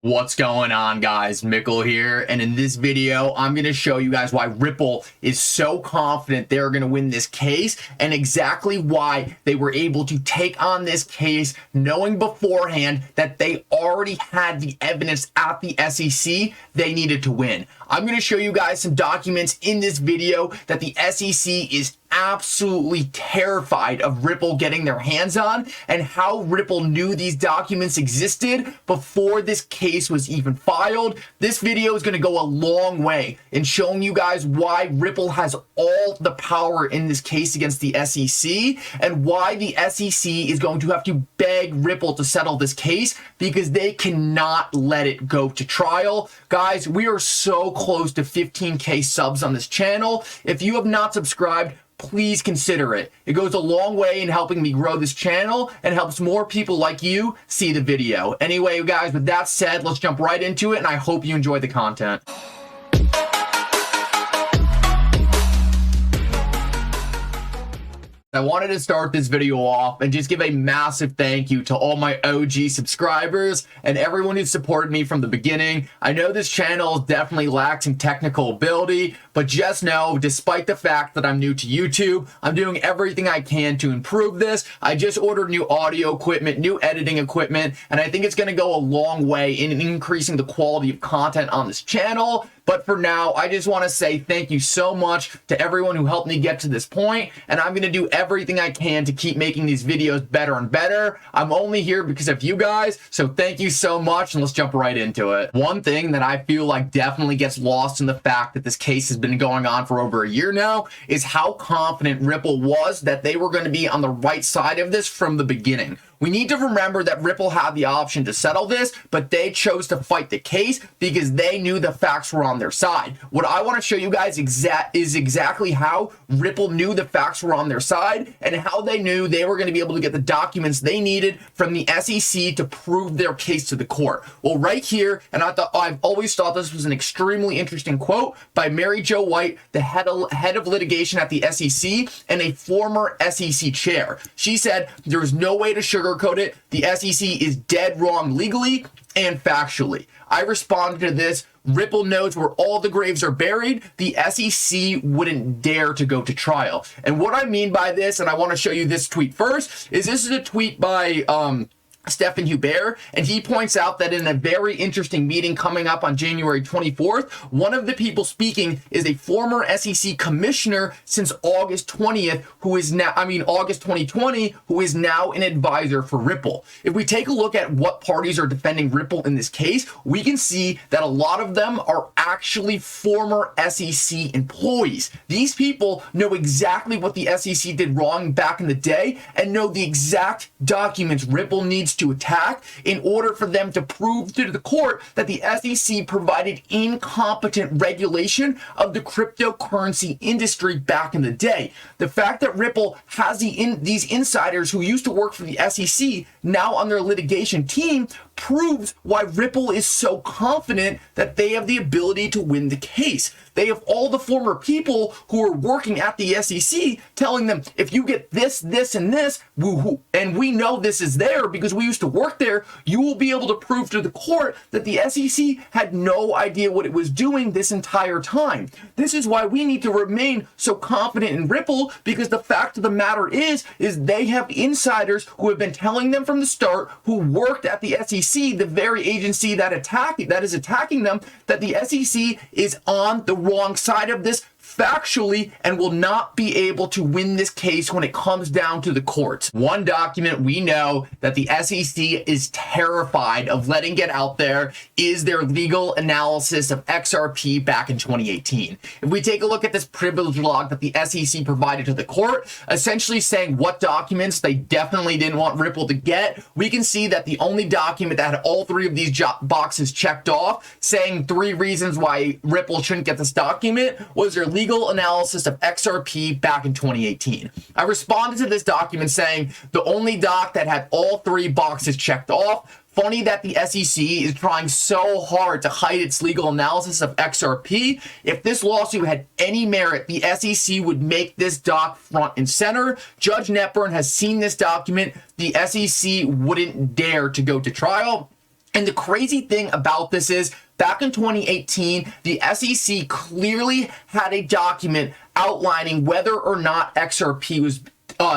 What's going on, guys? Mickle here, and in this video I'm going to show you guys why Ripple is so confident they're going to win this case and exactly why they were able to take on this case knowing beforehand that they already had the evidence at the SEC they needed to win. I'm going to show you guys some documents in this video that the SEC is absolutely terrified of Ripple getting their hands on, and how Ripple knew these documents existed before this case was even filed. This video is going to go a long way in showing you guys why Ripple has all the power in this case against the SEC, and why the SEC is going to have to beg Ripple to settle this case because they cannot let it go to trial. Guys, we are so close to 15K subs on this channel. If you have not subscribed, please consider it. It goes a long way in helping me grow this channel and helps more people like you see the video. Anyway, guys, with that said, let's jump right into it, and I hope you enjoy the content. I wanted to start this video off and just give a massive thank you to all my OG subscribers and everyone who supported me from the beginning. I know this channel definitely lacks in technical ability, but just know, despite the fact that I'm new to YouTube, I'm doing everything I can to improve this. I just ordered new audio equipment, new editing equipment, and I think it's going to go a long way in increasing the quality of content on this channel. But for now, I just want to say thank you so much to everyone who helped me get to this point, and I'm going to do everything I can to keep making these videos better and better. I'm only here because of you guys, so thank you so much, and let's jump right into it. One thing that I feel like definitely gets lost in the fact that this case has been going on for over a year now is how confident Ripple was that they were going to be on the right side of this from the beginning. We need to remember that Ripple had the option to settle this, but they chose to fight the case because they knew the facts were on their side. What I want to show you guys is exactly how Ripple knew the facts were on their side and how they knew they were going to be able to get the documents they needed from the SEC to prove their case to the court. Well, right here, and I've always thought this was an extremely interesting quote by Mary Jo White, the head of litigation at the SEC and a former SEC chair. She said, "There's no way to sugarcoat it. The SEC is dead wrong legally and factually." I responded to this: Ripple knows where all the graves are buried. The SEC wouldn't dare to go to trial. And what I mean by this, and I want to show you this tweet first, is this is a tweet by Stephen Hubert, and he points out that in a very interesting meeting coming up on January 24th, one of the people speaking is a former SEC commissioner since August 20th, August 2020, who is now an advisor for Ripple. If we take a look at what parties are defending Ripple in this case, we can see that a lot of them are actually former SEC employees. These people know exactly what the SEC did wrong back in the day and know the exact documents Ripple needs to attack in order for them to prove to the court that the SEC provided incompetent regulation of the cryptocurrency industry back in the day. The fact that Ripple has these insiders who used to work for the SEC now on their litigation team proves why Ripple is so confident that they have the ability to win the case. They have all the former people who are working at the SEC telling them, if you get this, this, and this, woohoo, and we know this is there because we used to work there, you will be able to prove to the court that the SEC had no idea what it was doing this entire time. This is why we need to remain so confident in Ripple, because the fact of the matter is they have insiders who have been telling them from the start, who worked at the SEC, the very agency that is attacking them, that the SEC is on the wrong side of this factually and will not be able to win this case when it comes down to the courts. One document we know that the SEC is terrified of letting get out there is their legal analysis of XRP back in 2018. If we take a look at this privilege log that the SEC provided to the court, essentially saying what documents they definitely didn't want Ripple to get, we can see that the only document that had all three of these boxes checked off, saying 3 reasons why Ripple shouldn't get this document, was their legal analysis of XRP back in 2018. I responded to this document saying the only doc that had all 3 boxes checked off. Funny that the SEC is trying so hard to hide its legal analysis of XRP. If this lawsuit had any merit, the SEC would make this doc front and center. Judge Netburn has seen this document. The SEC wouldn't dare to go to trial. And the crazy thing about this is, back in 2018, the SEC clearly had a document outlining whether or not XRP was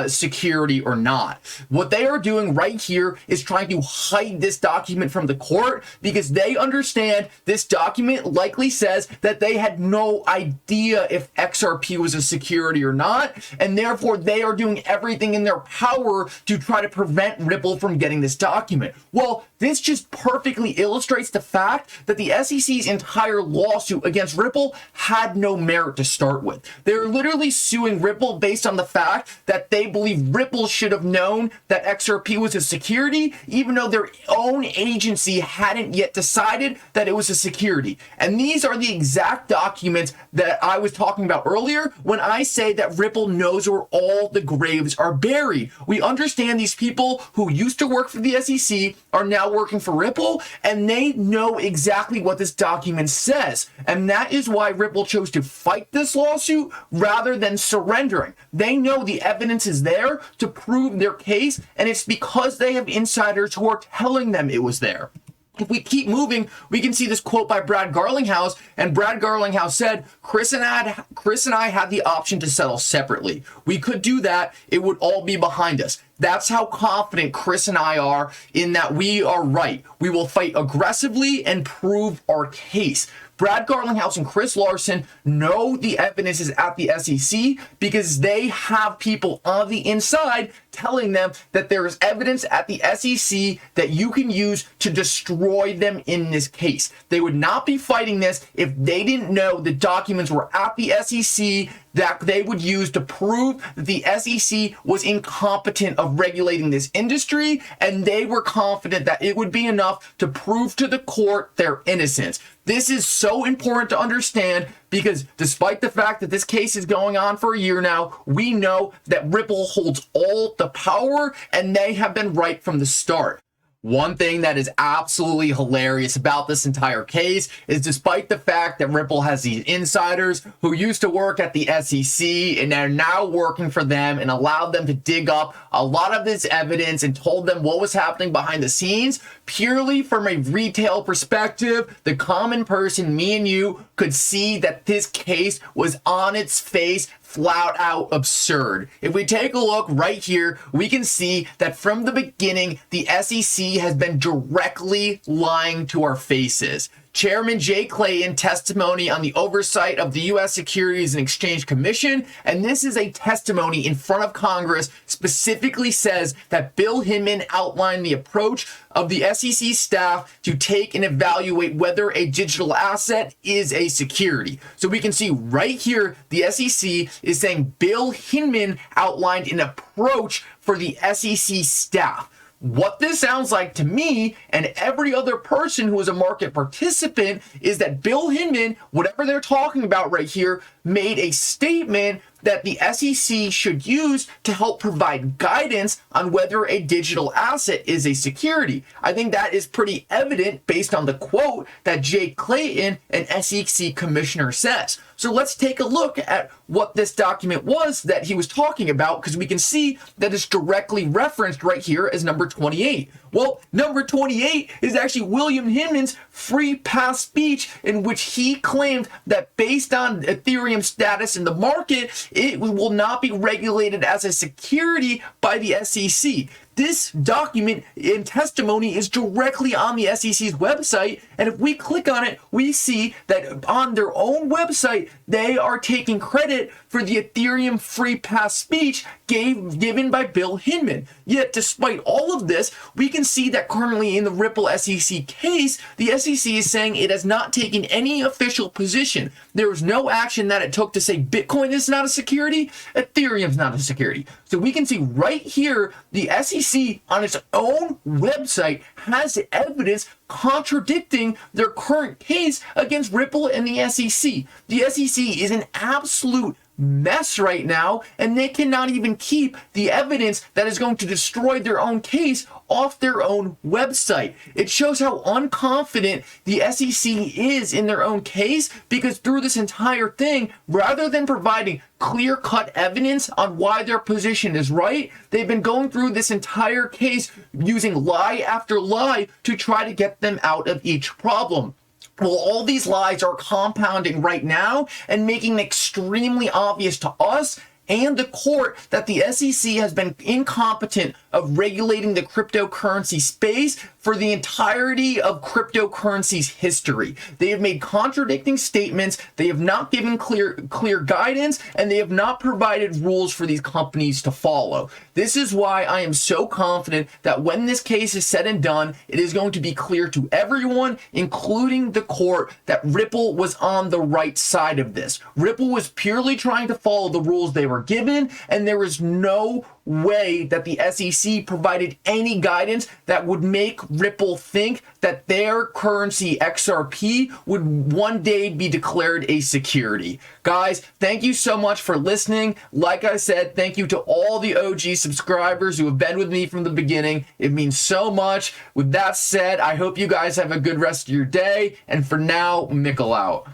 security or not. What they are doing right here is trying to hide this document from the court because they understand this document likely says that they had no idea if XRP was a security or not, and therefore they are doing everything in their power to try to prevent Ripple from getting this document. Well, this just perfectly illustrates the fact that the SEC's entire lawsuit against Ripple had no merit to start with. They're literally suing Ripple based on the fact that they believe Ripple should have known that XRP was a security, even though their own agency hadn't yet decided that it was a security. And these are the exact documents that I was talking about earlier when I say that Ripple knows where all the graves are buried. We understand these people who used to work for the SEC are now working for Ripple, and they know exactly what this document says. And that is why Ripple chose to fight this lawsuit rather than surrendering. They know the evidence is there to prove their case, and it's because they have insiders who are telling them it was there. If we keep moving, we can see this quote by Brad Garlinghouse, and Brad Garlinghouse said, Chris and I had the option to settle separately. We could do that. It would all be behind us. That's how confident Chris and I are in that we are right. We will fight aggressively and prove our case. Brad Garlinghouse and Chris Larson know the evidence is at the SEC because they have people on the inside telling them that there is evidence at the SEC that you can use to destroy them in this case. They would not be fighting this if they didn't know the documents were at the SEC that they would use to prove that the SEC was incompetent of regulating this industry, and they were confident that it would be enough to prove to the court their innocence. This is so important to understand because despite the fact that this case is going on for a year now, we know that Ripple holds all the power and they have been right from the start. One thing that is absolutely hilarious about this entire case is despite the fact that Ripple has these insiders who used to work at the SEC and are now working for them and allowed them to dig up a lot of this evidence and told them what was happening behind the scenes, purely from a retail perspective, the common person, me and you, could see that this case was on its face flat out absurd. If we take a look right here, we can see that from the beginning, the SEC has been directly lying to our faces. Chairman Jay Clayton testimony on the oversight of the U.S. Securities and Exchange Commission, and this is a testimony in front of Congress, specifically says that Bill Hinman outlined the approach of the SEC staff to take and evaluate whether a digital asset is a security. So we can see right here, the SEC is saying Bill Hinman outlined an approach for the SEC staff. What this sounds like to me and every other person who is a market participant is that Bill Hinman, whatever they're talking about right here, made a statement that the SEC should use to help provide guidance on whether a digital asset is a security. I think that is pretty evident based on the quote that Jay Clayton, an SEC commissioner, says. So let's take a look at what this document was that he was talking about, because we can see that it's directly referenced right here as number 28. Well, number 28 is actually William Hinman's free pass speech, in which he claimed that based on Ethereum's status in the market, it will not be regulated as a security by the SEC. This document in testimony is directly on the SEC's website, and if we click on it, we see that on their own website, they are taking credit for the Ethereum free pass speech given by Bill Hinman. Yet, despite all of this, we can see that currently in the Ripple SEC case, the SEC is saying it has not taken any official position. There was no action that it took to say Bitcoin is not a security, Ethereum's not a security. So we can see right here, the SEC on its own website has evidence contradicting their current case against Ripple and the SEC. The SEC is an absolute mess right now, and they cannot even keep the evidence that is going to destroy their own case off their own website. It shows how unconfident the SEC is in their own case, because through this entire thing, rather than providing clear-cut evidence on why their position is right, they've been going through this entire case using lie after lie to try to get them out of each problem. Well, all these lies are compounding right now and making it extremely obvious to us and the court that the SEC has been incompetent of regulating the cryptocurrency space for the entirety of cryptocurrency's history. They have made contradicting statements, they have not given clear guidance, and they have not provided rules for these companies to follow. This is why I am so confident that when this case is said and done, it is going to be clear to everyone, including the court, that Ripple was on the right side of this. Ripple was purely trying to follow the rules they were given, and there is no way that the SEC provided any guidance that would make Ripple think that their currency XRP would one day be declared a security. Guys, thank you so much for listening. Like I said, thank you to all the OG subscribers who have been with me from the beginning. It means so much. With that said, I hope you guys have a good rest of your day. And for now, Mickle out.